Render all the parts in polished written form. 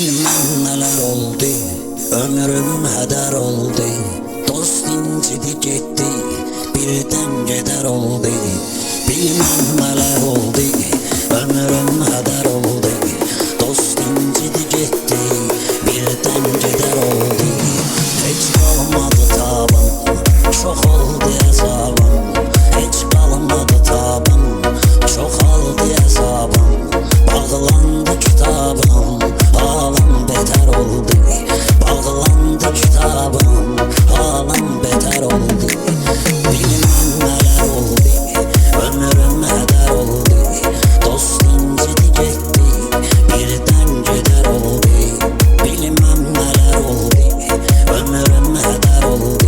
Bilmem neler oldu, ömrüm heder oldu. Dost incidi gitti, birden gider oldu. Bilmem neler oldu, ömrüm heder oldu. Dost incidi gitti, birden gider oldu. Hiç kalmadı tabım, çok oldu hesabım. Hiç kalmadı tabım, çok oldu hesabım. Bağlandı kitabım, halim beter oldu. Bağlandı kitabım, halim beter oldu. Bilmem neler oldu, ömrüm heder oldu. Dost incidi gitti, birden gider oldu. Bilmem neler oldu, ömrüm heder oldu.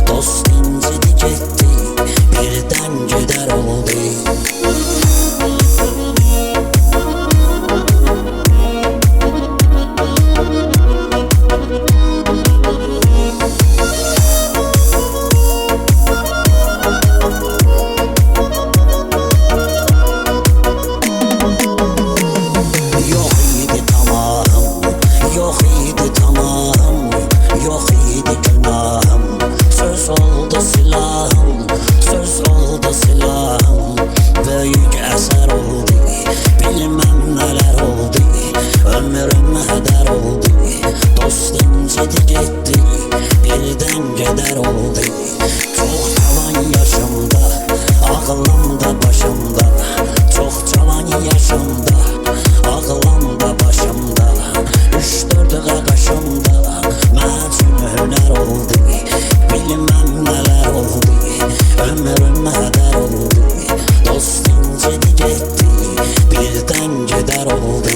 Dost incidi gitti, birden gider oldu. Yok idi tamahım, yok idi tamahım, yok idi günahım. Söz oldu silahım, söz oldu silahım. Büyük eser oldu, bilmem neler oldu. Ömrüm heder oldu, dost incidi gitti, birden gider oldu. Çok cavan yaşımda, aklımda başımda. Çok cavan yaşımda, ağlamda başımda. 3-4 qaqaşımda məçün hünər oldu. Bilmem neler oldu, ömrüm heder oldu. Dost incidi gitti, birden gider oldu.